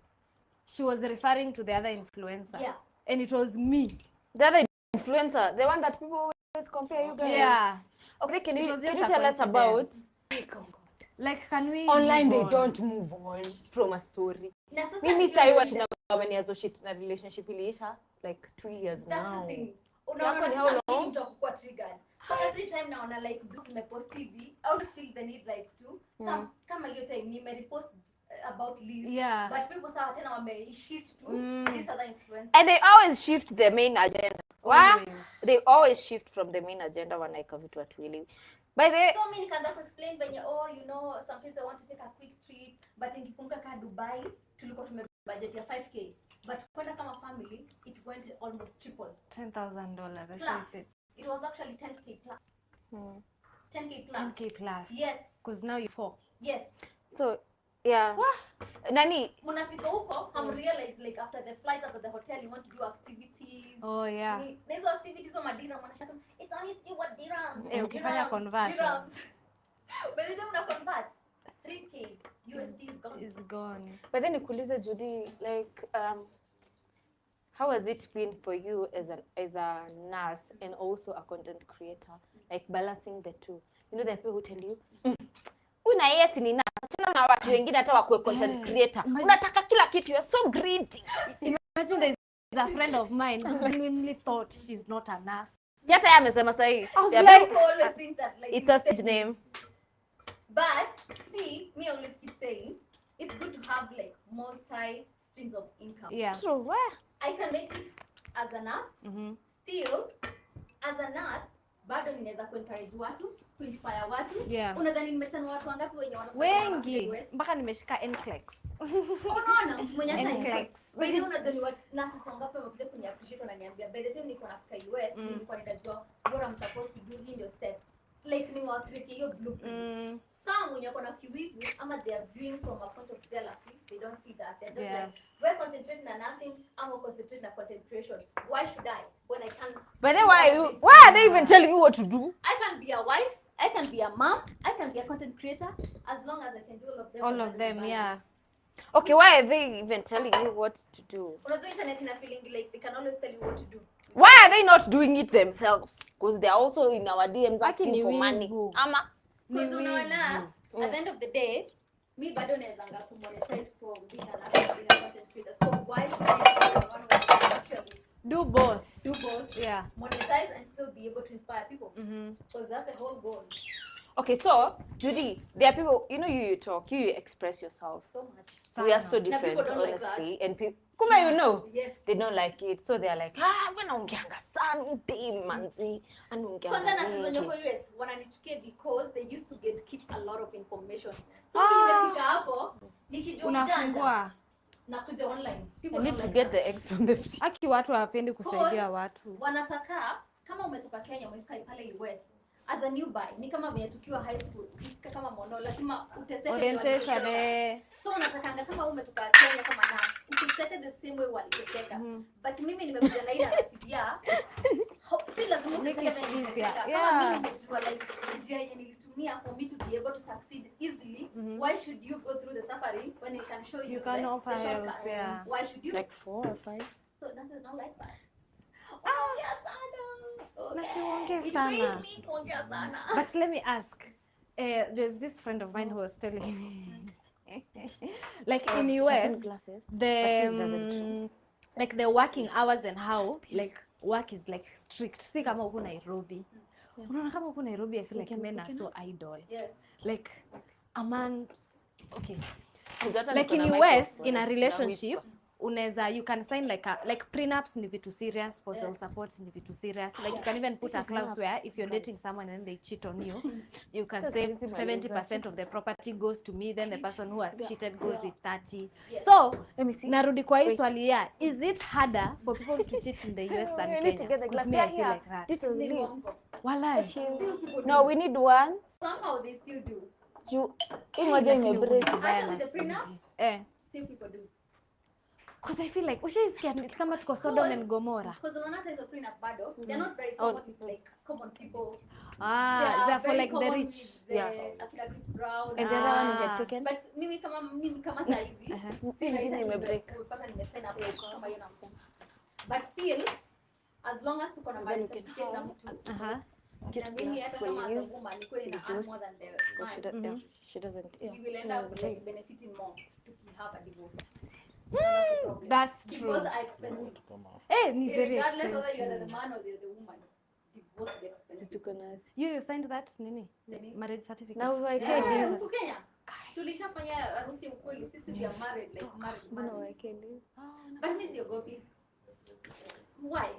she was referring to the other influencer. Yeah. And it was me. The other influencer, the one that people always compare you guys. Yeah. Okay, can It you was just a tell us about Like can we online? move They on? don't move on from a story. na sasa Mimi hiyo sahi ndio washinda wameniazo shit na relationship iliisha like 2 years That's now. the thing. Yako Unaona ni sasa how mimi long? mtu akuwa triggered. So every time naona like blue nimepost TV, I would feel the need like to some kama hiyo time nimerepost about Liz. Yeah. But people saw tena wame shift to this other influence. And they always shift the main agenda. Why? Always. They always shift from the main agenda when I come to a twilly. By the So many can explain when you sometimes I want to take a quick trip, but in Kipunga ka Dubai, tulikuwa tumebudget ya 5k. But kwenda kama family, it went almost triple. $10,000. Plus, it was actually 10k plus. 10k plus. 10k plus. Yes. Because now you're 4. Yes. so yeah. Nani? Munafika huko, realize like after the flight, after the hotel, you want to do activities. Oh yeah. There's activities on Madira, it's only still what dirhams. Ukifanya conversion. By the time una convert, 3k USD is gone. Is gone. But then nikuulize Judy, like how has it been for you as a nurse and also a content creator, like balancing the two? You know, the people who tell you una yes ni nurse tena na watu wengine hata wakuwe content creator. Unataka kila kitu, you're so greedy. Imagine there's a friend of mine who genuinely thought she's not a nurse. Hata yeye amesema sahi. I was like, People always think that like it's a stage name. But see, me always keep saying it's good to have like multi streams of income. yeah. True. Where? I can make it as a nurse. Still, as a nurse, bado ninaweza kuencourage watu, kuinspire watu. Yeah. Unadhani nimechana watu wangapi wenye wanafanya Wengi. Mpaka nimeshika NCLEX. Unaona, mwenye hata NCLEX. by the way, unadhani watu nurses wangapi wamekuja kuniappreciate wananiambia by the time niko nafika US, nilikuwa ninajua what I'm supposed to do, hii ndio step. Like nimewacreate hiyo blueprint. Some when you're gonna kiwivu, they are viewing from a point of jealousy. They don't see that. They're just like, we're concentrating on nursing, I'm concentrating on content creation. Why should I when I can't? But then why are they even telling you what to do? I can be a wife, I can be a mom, I can be a content creator, as long as I can do all of them. All of them, yeah. Okay, why are they even telling you what to do? Unajua internet ina feeling like they can always tell you what to do. Why are they not doing it themselves? Because they are also in our DMs asking for money. Ama? Because unaona, at the end of the day, me bado nawezanga ku monetize from being an artist, being a content creator. So why should I do one way actually? Do both. Do both. Yeah. Monetize and still be able to inspire people. Because that's the whole goal. Okay, so Judy, there are people, you talk, you express yourself. So much. We are so different, honestly. And people, Kuma, yes. They don't like it. So they are like, wanaongeanga sana day manzi, Kwanza na season yako US wananichukia because they used to keep a lot of information. So nimefika hapo nikijua unafungua na kuja online. I need to get the eggs from the free. Aki watu hawapendi kusaidia watu. Wanataka kama umetoka Kenya umefika pale US as a new buy ni kama vile tukiwa high school ukifika kama mono lazima uteseke orientation so unatakanga kama umetoka Kenya kama na uteseke the same way waliteseka but mimi nimekuja na ile narrative ya si lazima uteseke kama mimi nimejua like njia yenye nilitumia for me to be able to succeed easily why should you go through the suffering when I can show you can offer the shortcuts yeah. Why should you like 4 or 5 so that's not like that But let me ask. There's this friend of mine who was telling me, like in US, the working hours and how like work is like strict. See, kama huko Nairobi. Unaona kama huko Nairobi, I feel like men are so idle. Yeah. Like a man, okay. Like in US, in a relationship. You can sign like prenups ni vitu serious, postal support ni vitu serious. Like you can even put a clause where if you're dating someone and they cheat on you, you can say 70% of the property goes to me, then the person who has cheated goes with 30. Yes. So, narudi kwa hii swali ya, is it harder for people to cheat in the US than Kenya? Because me, I feel like that. This is me. Walai. No, we need one. Somehow they still do. You imagine me break After with the prenup, still people do. Because I feel like ushaisikia kama tuko Sodom and Gomorrah. Because unaona hizo prenup bado, they're not very common with like common people. They're for like the rich. Akina Chris Brown. And the other one will get taken. But mimi kama saa hizi, nimepata nimesign up kama hiyo na mfumo. But still, as long as tuko na marriage certificate na mtu. Na mimi hata kama as a woman, niko in a more than the man. She doesn't. We will end up like benefiting more to have a divorce. That's true. Divorce are expensive. Ni very Regardless expensive. whether you're the man or you're the woman, divorce is expensive. You signed that nini? Marriage certificate. Now I Kenya. tulishafanya harusi ya ukweli, sisi we are married, like married. But mimi siogopi. Why?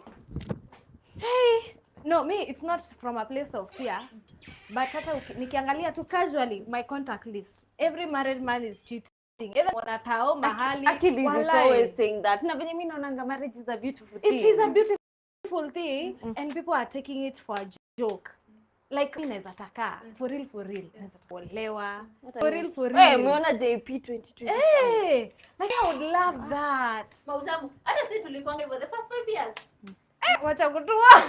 Hey, no, me it's not from a place of fear, but hata nikiangalia tu casually my contact list, every married man is cheating. Either wanatao mahali. Actually, is always saying that. Na venye mimi naona marriage is a beautiful thing. It is a beautiful thing, and people are taking it for a joke. Like inaweza taka for real inaweza kuolewa for real. Hey, umeona JP 2020? Hey, like I would love that. Mauzamu hata sisi tulikuanga hivyo the first 5 years. Wacha kutua.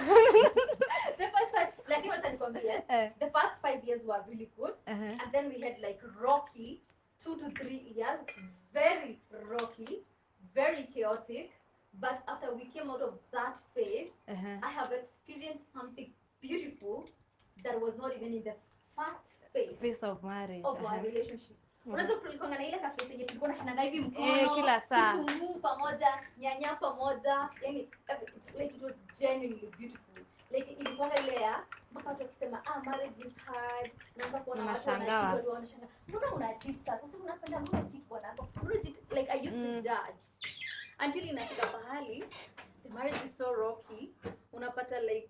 The first 5, like what nikwambia, the first 5 years were really good, and then we had like rocky 2 to 3 years, very rocky, very chaotic. But after we came out of that phase, I have experienced something beautiful that was not even in the first phase of marriage of our relationship. Unajua tulikuwa na ile kafe yenye tulikuwa tunashinda hivi mkono kila saa, kitunguu pamoja, nyanya pamoja, yani like it was genuinely beautiful. Like ilikuwa ile ya mpaka watu wakisema marriage is hard, naanza kuona watu wanashangaa, mbona una cheat sasa unapenda mbona cheat bwana wako, mbona cheat, like I used to judge until inafika pahali the marriage is so rocky, unapata like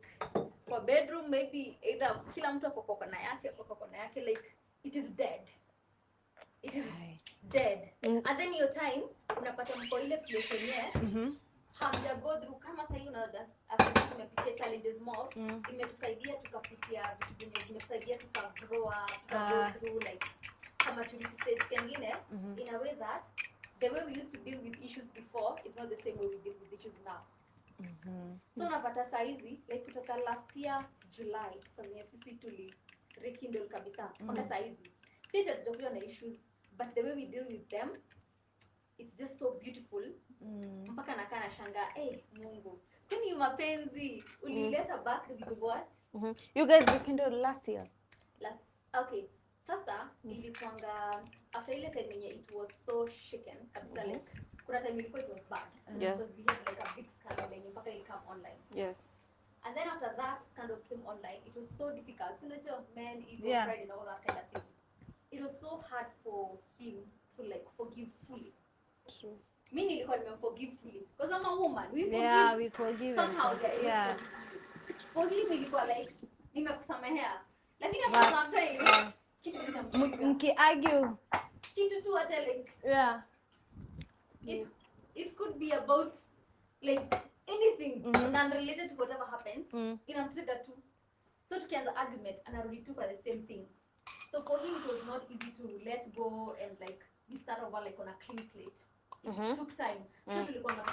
kwa bedroom maybe either kila mtu ako kona yake, like it is dead. It is dead. And then your time unapata mko ile place yenyewe hamja go through kama sasa unaona after tumepitia challenges more, imetusaidia tukapitia vitu zenye zimetusaidia tukagrow up, go through like kama maturity stage kingine, in a way that the way we used to deal with issues before is not the same way we deal with issues now. So unapata saizi like kutoka last year July sasa sisi tuli rekindle kabisa mpaka saizi sisi hatujakuwa na issues, but the way we deal with them, it's just so beautiful. Mpaka nakaa nashangaa, Mungu, kwani mapenzi ulileta back with what? You guys rekindled last year. Okay, sasa ilikuanga after ile time yenye it was so shaken kabisa, like kuna time ilikuwa it was bad because we had like a big scandal yenye mpaka it come online. Yes. And then after that scandal came online, it was so difficult. So unajua men, ego, pride and all that kind of thing. It was so hard for him to like forgive fully. True. Me nilikuwa nimemforgive fully because I'm a woman. We forgive somehow. For him ilikuwa like nimekusamehea. Lakini after some time kitu kinamshika. Mkiargue Kitu tu hata like it could be about like anything non-related to whatever happened. Inamtrigger tu. So tukianza argument anarudi tu kwa the same thing. So for him it was not easy to let go and like we start over like on a clean slate. It took time. So tulikuwa na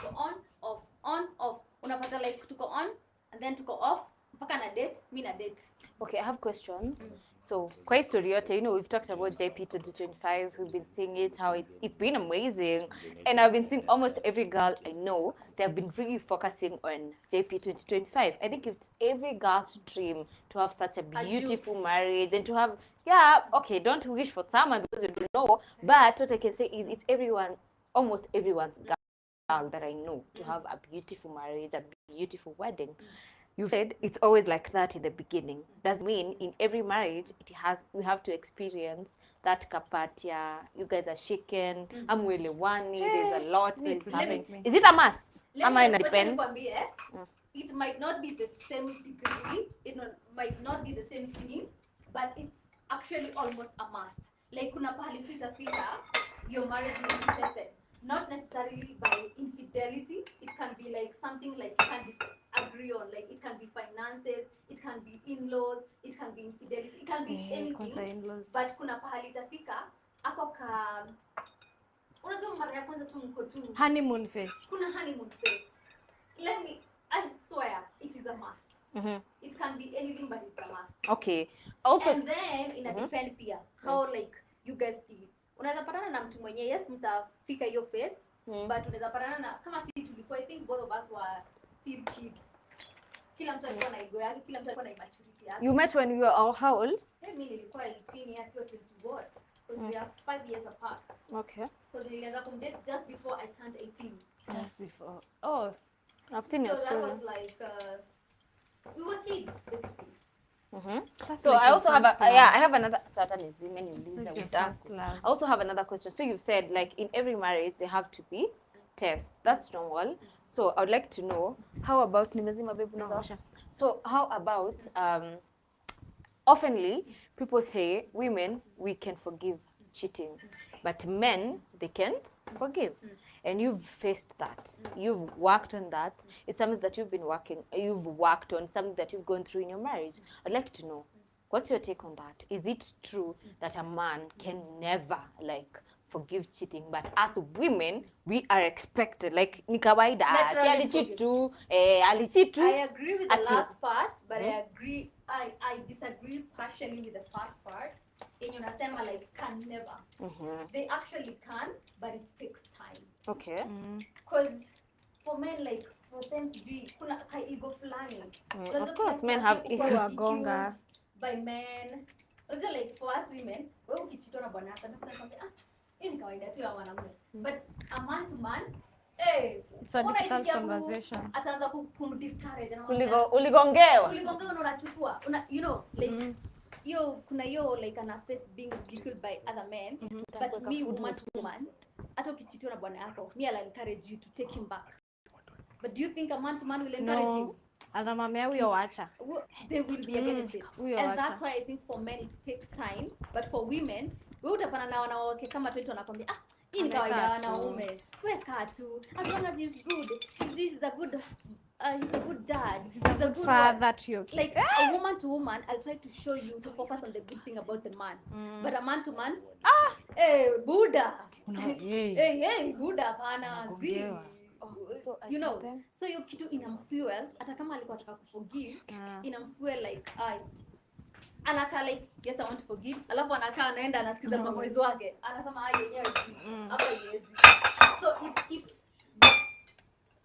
on off. Unapata like tuko on and then tuko off mpaka na date, mimi na date. Okay, I have questions. So, kwa history yote, you know, we've talked about JP 2025, we've been seeing it, how it's been amazing. And I've been seeing almost every girl I know, they've been really focusing on JP 2025. I think it's every girl's dream to have such a beautiful marriage and to have, don't wish for someone because you don't know, but what I can say is it's almost everyone's girl that I know to have a beautiful marriage, a beautiful wedding. You said it's always like that in the beginning. Does mean in every marriage we have to experience that kapatia. You guys are shaken. Amwelewani. There's a lot that's happening. Is it a must? It might not be the same degree. It might not be the same thing, but it's actually almost a must. Like kuna pahali tu itafika, your marriage will be tested. Not necessarily by infidelity. It can be like something like you can agree on. Like it can be finances, it can be in-laws, it can be infidelity, it can be anything. But kuna pahali itafika, ako ka unajua mara ya kwanza tu mko tu honeymoon phase. Kuna honeymoon phase. I swear it is a must. It can be anything, but it's a must. Okay. Also, and then in a depend pia how like you guys deal. Unaweza patana na mtu mwenye mtafika hiyo phase, but unaweza patana na kama sisi tulikuwa, I think both of us were still kids. Kila mtu alikuwa na ego yake, kila mtu alikuwa na immaturity yake. You met when you were how old? Mimi nilikuwa 18 years, you 20 what? Because we are 5 years apart. Okay. Because nilianza kumdate just before I turned 18. Just before. Oh, I've seen your story. So that was like we were kids basically. That's So like I your also have first I love. have another. That's your first love. I also have another question. So you've said like in every marriage there have to be tests. That's normal. So I would like to know how about nimezima babe unawasha. So how about oftenly people say women we can forgive cheating, but men they can't forgive. And you've faced that. You've worked on that. It's something that you've worked on, something that you've gone through in your marriage. I'd like to know, what's your take on that? Is it true that a man can never like forgive cheating, but as women we are expected like ni kawaida, si Naturally alicheat forgive. tu, I agree with the ati- last part, but I disagree partially with the first part. In unasema like can never. They actually can, but it takes time. Okay. Because for men, like for them to be kuna ka ego fulani. Of course, men have Wagonga. by men. Also like for us women, wewe ukichitwa na bwana yako nakwambia hii ni kawaida tu ya wanaume. But a man to man, It's a difficult conversation. Ataanza kumdiscourage na uligongewa. Uligongewa na unachukua. You know like kuna like ana face being ridiculed by other men. But me woman to woman, hata ukichitiwa na bwana yako, me I'll encourage you to take him back. But do you think a man to man will encourage him? Anamwambia huyo wacha. They will be against it. Huyo And wacha. that's why I think for men it takes time, but for women, wewe utapana na wanawake kama 20 wanakwambia hii ni kawaida ya wanaume. Weka tu. As long as he's good. He's a good he's a good dad. He's a good Father to your kid. like a woman to woman, I'll try to show you to focus on the good thing about the man. But a man to man, Buddha. Hey, Buddha hapana zi. You know, so hiyo kitu inamfuel hata kama alikuwa anataka kuforgive, inamfuel like anakaa like yes I want to forgive, alafu anakaa anaenda anasikiza mamoezi wake anasema yenyewe hapa yezi. So it keeps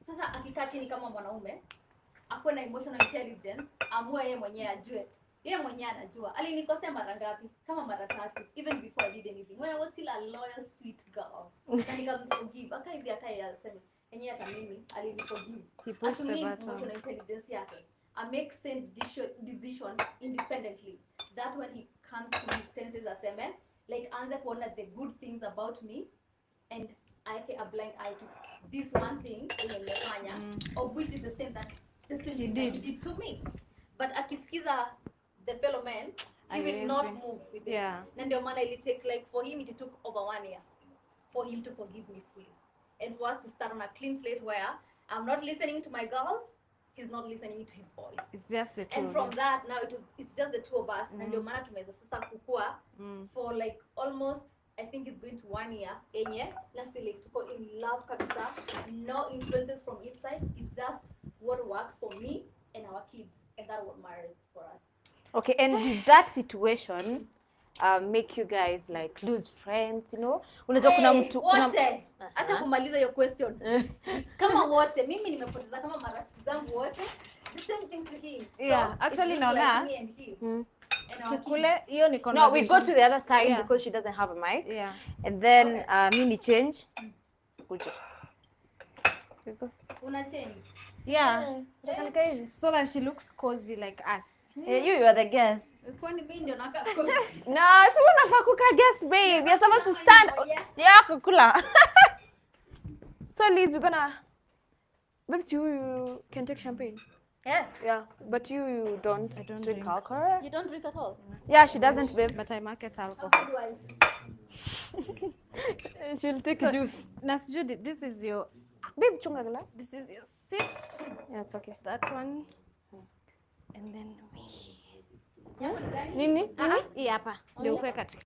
sasa akikaa chini kama mwanaume akuwe na emotional intelligence, amue yeye mwenyewe ajue. Yeye mwenyewe anajua. Alinikosea mara ngapi? Kama mara 3 even before I did anything. When I was still a loyal sweet girl. Na nikamforgive. Hivi aseme yenyewe hata mimi aliniforgive. He pushed the button. Emotional intelligence yake. I make sense decision independently. That when he comes to his senses aseme like anze kuona the good things about me and I take a blind eye to this one thing of which is the same thing he did to me. But akisikiza the fellow man, he will not move with it. Na ndio maana it take like for him it took over 1 year for him to forgive me fully. And for us to start on a clean slate where I'm not listening to my girls, he's not listening to his boys. It's just the two. And from that now it's just the two of us. Na ndio maana tumeweza sasa kukua for like almost I think it's going to 1 year enye na feel like tuko in love kabisa, no influences from inside. It's just what works for me and our kids, and that's what matters for us. Okay, and did that situation make you guys like lose friends, you know? Unajua kuna mtu wote acha kumaliza your question. Kama wote mimi nimepoteza kama marafiki zangu wote, the same thing to him. Yeah, actually naona tukule hiyo ni no, we go to the other side Yeah. because she doesn't have a mic. Yeah. And then mini change. Una change. Yeah. So that she looks cozy like us. You are the guest. Kwani mimi ndio nakaa No, si unafaa kukaa guest babe. You're supposed to stand. Yeah, kukula. So Liz, we're gonna babes, you can take champagne. Yeah, but you don't drink alcohol. You don't drink at all? Yeah, she doesn't, babe. But I market alcohol. How do I? She'll take So, juice. Nas Judy, this is your Babe, chunga glass. this is your seat. Yeah, it's okay. That one. And then me. Nini? Hii hapa. Ndio ukwe katika.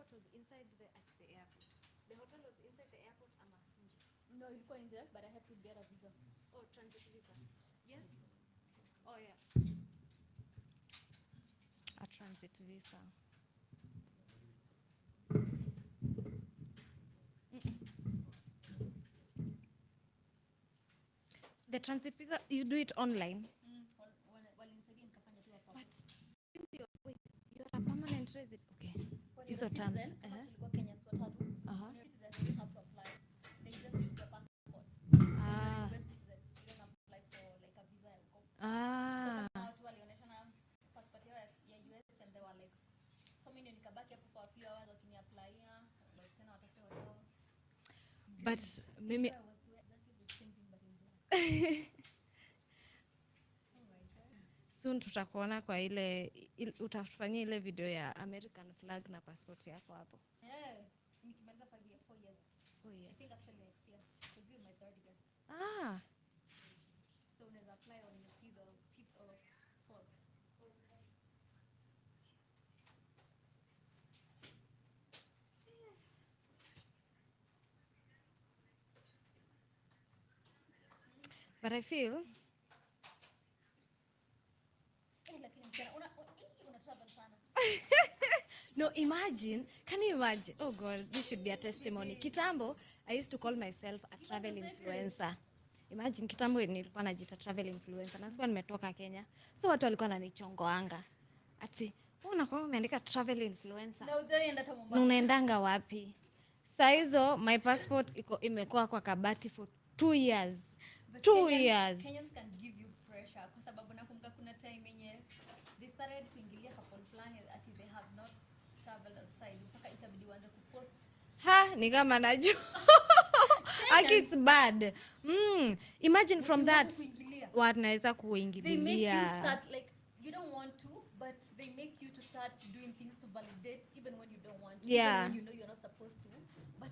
airport was inside the airport. The hotel was inside the airport ama nje? No, ilikuwa nje, but I had to get a visa. Oh, transit visa. Yes. Oh yeah. A transit visa. The transit visa, you do it online. Walinisaidia nikafanya tu hapa. But since you're a permanent resident, okay. Hizo terms. Tulikuwa Kenyans watatu. Uh-huh. Citizens, you don't have to apply. They just use their passport. Ah. US citizen, you don't apply for like a visa ya huko. Ah. So watu walionyeshana passport yao ya US and they were like, so mimi nikabaki hapo for a few hours wakiniapplyia, like tena watafute hotel. But mimi I was doing exactly the same thing but in black. Oh my god. soon tutakuona kwa ile utafanyia ile video ya American flag na passport yako hapo. Yeah, nikimaliza 4 years. Oh yeah. I think actually next year. Because this is my 3rd year. Ah. So unaweza apply on the 5th or 4th. But I feel Lakini msichana una travel sana. no, imagine, can you imagine? Oh God, this should be a testimony. Kitambo, I used to call myself a travel influencer. Imagine, kitambo nilikuwa najiita travel influencer. Na sikuwa nimetoka Kenya. So watu walikuwa wananichongoanga. Ati, unakuwa umeandika travel influencer. Na utaenda hata Mombasa. Unaendanga wapi? Saa hizo, my passport imekuwa kwa kabati for 2 years. But 2 years. Kenyans can give you pressure kwa sababu nakumbuka kuna time yenye they started kuingilia couple fulani ati they have not traveled outside mpaka itabidi waanze kupost. Ha, ni kama najua. Aki it's bad. Imagine from that what naweza They make you kuingilia. start like you don't want to, but they make you to start doing things to validate even when you don't want to. Yeah. Even when you know you're not supposed to. But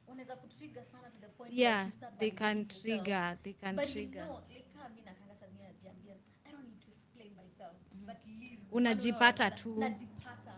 wanaweza kutrigger sana to the point Yeah, that you start they can validating yourself. trigger. They can But trigger. you know, like mimi nakanga saa zingine najiambia, I don't need to explain myself. But leave. Unajipata tu. Najipata.